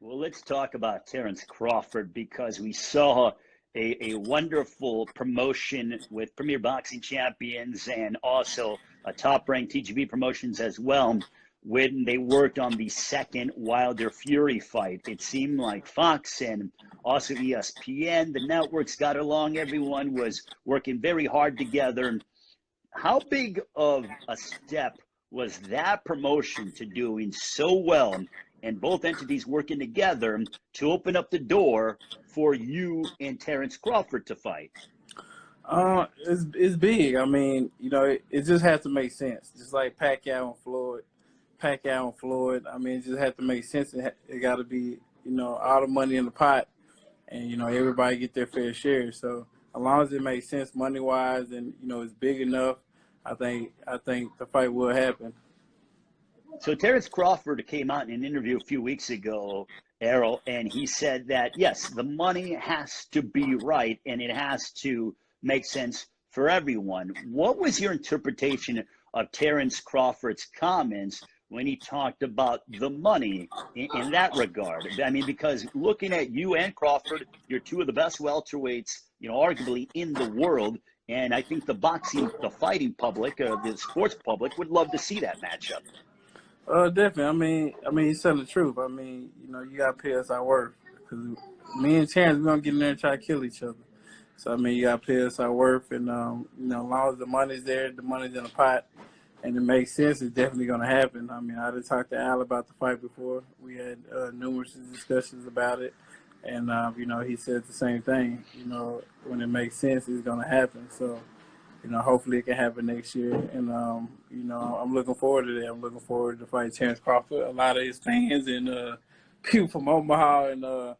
Well, let's talk about Terence Crawford because we saw a wonderful promotion with Premier Boxing Champions and also a top-ranked TGV Promotions as well when they worked on the second Wilder Fury fight. It seemed like Fox and also ESPN, the networks got along. Everyone was working very hard together. How big of a step was that promotion to doing so well and both entities working together to open up the door for you and Terence Crawford to fight? It's big. I mean, it just has to make sense. Just like Pacquiao and Floyd. I mean, it just has to make sense. It got to be, all the money in the pot, and everybody get their fair share. So as long as it makes sense money wise, and it's big enough, I think the fight will happen. So Terence Crawford came out in an interview a few weeks ago, Errol, and he said that, yes, the money has to be right and it has to make sense for everyone. What was your interpretation of Terence Crawford's comments when he talked about the money in that regard? I mean, because looking at you and Crawford, you're two of the best welterweights, arguably in the world. And I think the fighting public, the sports public would love to see that matchup. Definitely. I mean, he's telling the truth. I mean, you got to pay us our worth. Because me and Terrence, we're going to get in there and try to kill each other. So, I mean, you got to pay us our worth. And, as long as the money's there, the money's in the pot, and it makes sense, it's definitely going to happen. I mean, I just talked to Al about the fight before. We had numerous discussions about it. And, he said the same thing. When it makes sense, it's going to happen. So, hopefully it can happen next year. And, I'm looking forward to that. I'm looking forward to fight Terence Crawford. A lot of his fans and people from Omaha and, a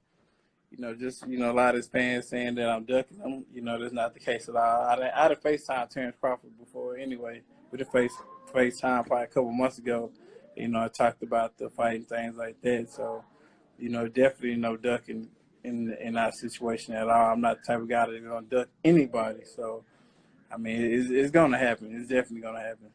lot of his fans saying that I'm ducking them. That's not the case at all. I'd have FaceTimed Terence Crawford before anyway. We had FaceTime probably a couple months ago. I talked about the fight and things like that. So, definitely no ducking in our situation at all. I'm not the type of guy that's going to duck anybody. So, I mean, it's going to happen. It's definitely going to happen.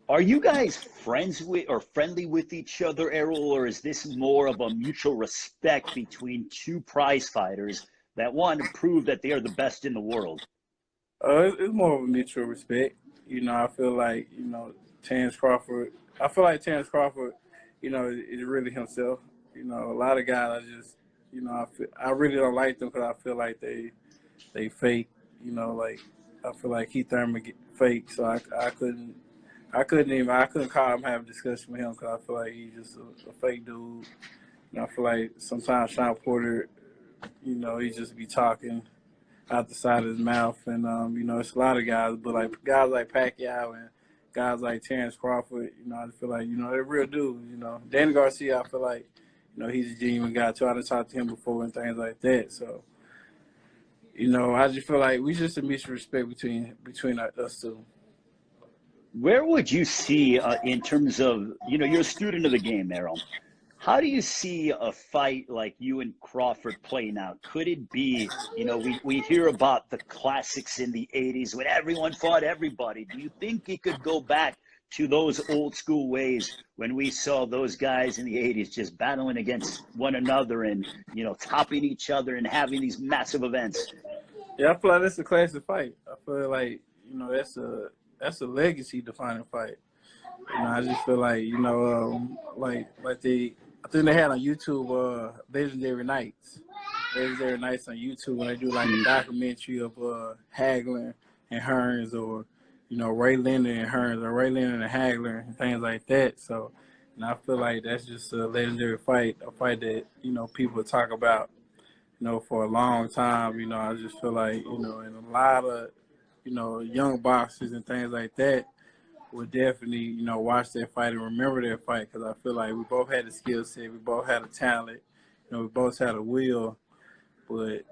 Are you guys friends with or friendly with each other, Errol, or is this more of a mutual respect between two prize fighters that want to prove that they are the best in the world? It's more of a mutual respect. I feel like, Terence Crawford, is really himself. A lot of guys, I really don't like them because I feel like they fake. I feel like Keith Thurman fake, so I couldn't call him, have a discussion with him because I feel like he's just a fake dude. I feel like sometimes Sean Porter, he just be talking out the side of his mouth, and it's a lot of guys, but like guys like Pacquiao and guys like Terence Crawford, I feel like they're real dudes. Danny Garcia, I feel like he's a genuine guy too. I done talked to him before and things like that, so. I just feel like we just a mutual respect between us two. Where would you see in terms of, you're a student of the game, Errol. How do you see a fight like you and Crawford playing out? Could it be, we hear about the classics in the 80s when everyone fought everybody. Do you think it could go back to those old school ways when we saw those guys in the 80s just battling against one another and, topping each other and having these massive events? Yeah, I feel like that's a classic fight. I feel like, that's a legacy defining fight. I just feel like, I think they had on YouTube, Legendary Nights. Legendary Nights on YouTube when they do like a documentary of Hagler and Hearns, or, Ray Leonard and Hearns, or Ray Leonard and Hagler and things like that. So, I feel like that's just a legendary fight, a fight that, people talk about, for a long time. I just feel like, and a lot of, young boxers and things like that would definitely, watch that fight and remember that fight, because I feel like we both had the skill set, we both had the talent, we both had a will, but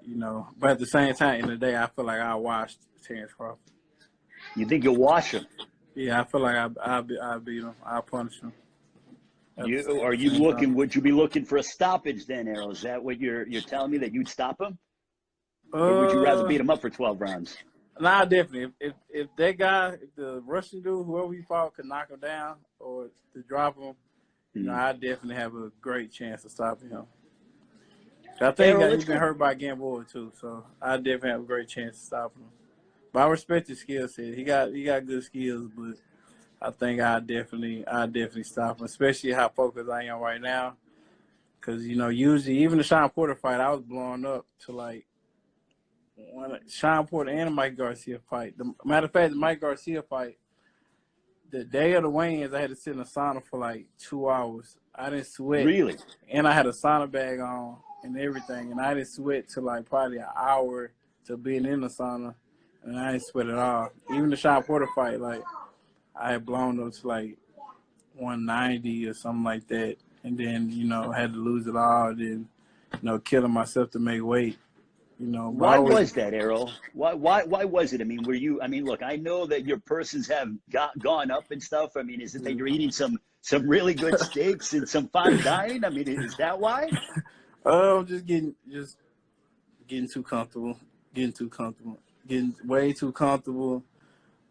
at the same time in the day, I feel like I watched Terence Crawford. You think you'll wash him? Yeah, I feel like I'll beat him. I'll punish him. Would you be looking for a stoppage then, Errol? Is that what you're telling me, that you'd stop him? Or would you rather beat him up for 12 rounds? Nah, definitely. If that guy, if the Russian dude, whoever he fought, could knock him down or to drop him, I definitely have a great chance of stopping him. I think Errol, he's let's been go. hurt by Gamboa too, so I definitely have a great chance of stopping him. But I respect his skill set. He got good skills, but I think I definitely stop him, especially how focused I am right now. Because usually even the Sean Porter fight, I was blowing up to like when Sean Porter and the Mike Garcia fight. Matter of fact, the Mike Garcia fight, the day of the weigh-ins, I had to sit in a sauna for like 2 hours. I didn't sweat, Really? and I had a sauna bag on and everything, and I didn't sweat till like probably an hour to being in the sauna, and I didn't sweat at all. Even the Sean Porter fight, like I had blown up to like 190 or something like that, and then had to lose it all, then killing myself to make weight. But I Why always, was that, Errol? Why was it? I mean, were you? I mean, look, I know that your persons have gone up and stuff. I mean, is it that you're eating some really good steaks and some fine dining? I mean, is that why? just getting too comfortable, getting way too comfortable.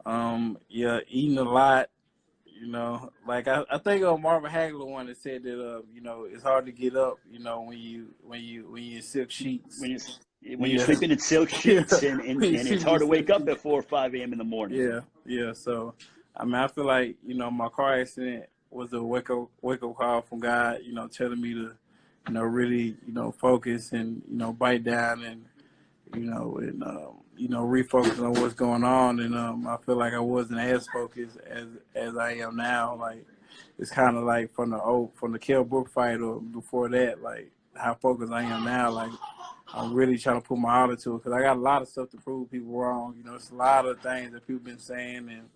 Yeah, eating a lot. Like I think Marvin Hagler one that said that it's hard to get up. When you in silk sheets. When you're Yeah, sleeping in silk yeah. sheets and When you it's sleep in hard to silk wake up sheets. at 4 or 5 a.m. in the morning. Yeah, yeah. So, I mean, I feel like my car accident was a wake up call from God. Telling me to really focus and bite down and refocus on what's going on. And I feel like I wasn't as focused as I am now. Like it's kind of like from the Kell Brook fight or before that, like how focused I am now. Like I'm really trying to put my all into it because I got a lot of stuff to prove people wrong. It's a lot of things that people been saying and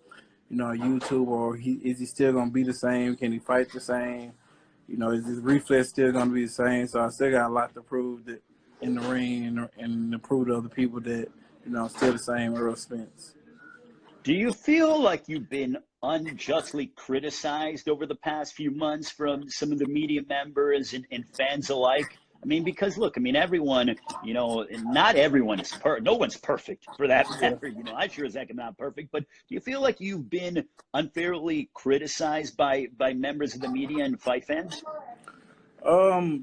YouTube, or is he still gonna be the same? Can he fight the same? Is his reflex still gonna be the same? So I still got a lot to prove that in the ring and to prove to other people that I'm still the same Errol Spence. Do you feel like you've been unjustly criticized over the past few months from some of the media members and fans alike? I mean, because look, I mean, everyone, not everyone is no one's perfect for that Yeah. matter. I sure as heck am not perfect, but do you feel like you've been unfairly criticized by members of the media and fight fans?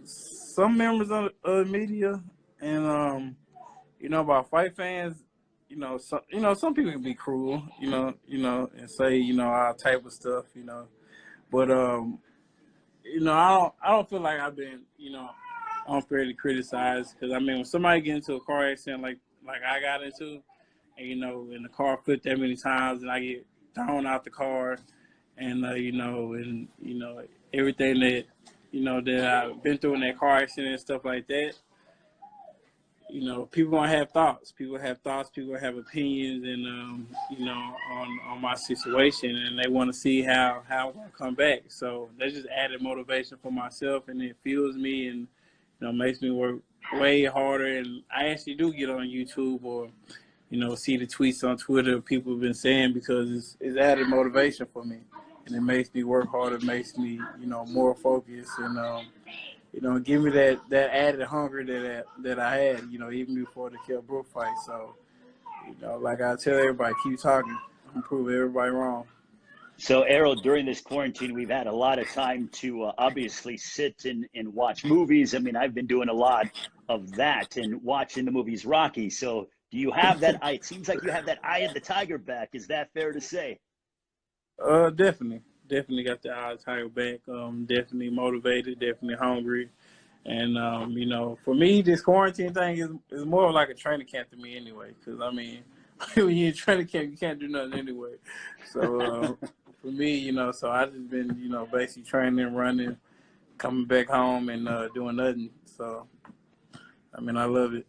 Some members of the media and about fight fans, some people can be cruel, and say all type of stuff, but I don't feel like I've been unfairly criticized because I mean when somebody get into a car accident like I got into, and and the car flipped that many times and I get thrown out the car, and everything that that I've been through in that car accident and stuff like that. People gonna have thoughts. People have thoughts. People have opinions, and on my situation, and they want to see how I'm gonna come back. So that's just added motivation for myself, and it fuels me, and makes me work way harder. And I actually do get on YouTube or see the tweets on Twitter people have been saying because it's added motivation for me, and it makes me work harder. It makes me more focused and. Give me that added hunger that I had, even before the Kell Brook fight. So, like I tell everybody, keep talking. I'm proving everybody wrong. So, Errol, during this quarantine, we've had a lot of time to obviously sit and watch movies. I mean, I've been doing a lot of that and watching the movies Rocky. So, do you have that eye? It seems like you have that eye of the tiger back. Is that fair to say? Definitely got the eye of the tiger back. Definitely motivated, definitely hungry. And, for me, this quarantine thing is more like a training camp to me anyway. Because, I mean, when you're in training camp, you can't do nothing anyway. So, for me, so I just been, basically training, running, coming back home and doing nothing. So, I mean, I love it.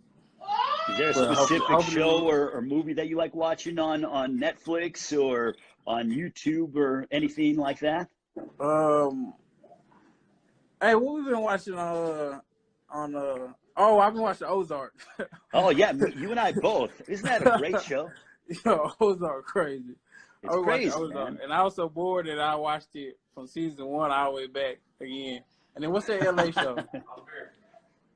Is there a But specific hopefully, show or movie that you like watching on Netflix or on YouTube or anything like that? Hey, what we been watching oh, I've been watching Ozark. Oh, yeah, you and I both. Isn't that a great show? Ozark crazy. I It's was watching crazy, Ozark, man. and I was so bored that I watched it from season 1 all the way back again. And then what's that LA show?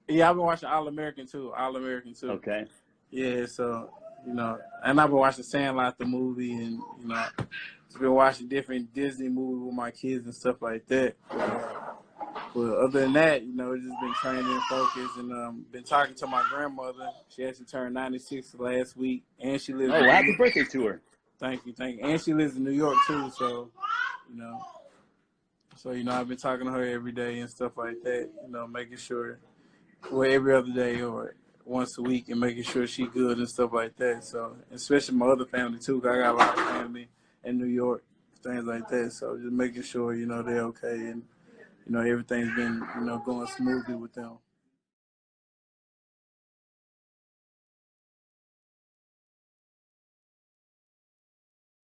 Yeah, I've been watching All American too. Okay. Yeah, so and I've been watching Sandlot the movie, and just been watching different Disney movies with my kids and stuff like that. But other than that, you know, it's just been training and focus, and been talking to my grandmother. She actually turned 96 last week, and she lives. Oh, well, happy birthday to her! Thank you. And she lives in New York too, so you know, I've been talking to her every day and stuff like that. You know, making sure, well, every other day or once a week, and making sure she good and stuff like that. So, especially my other family too, 'cause I got a lot of family in New York, things like that. So, just making sure, you know, they're okay and, you know, everything's been, you know, going smoothly with them.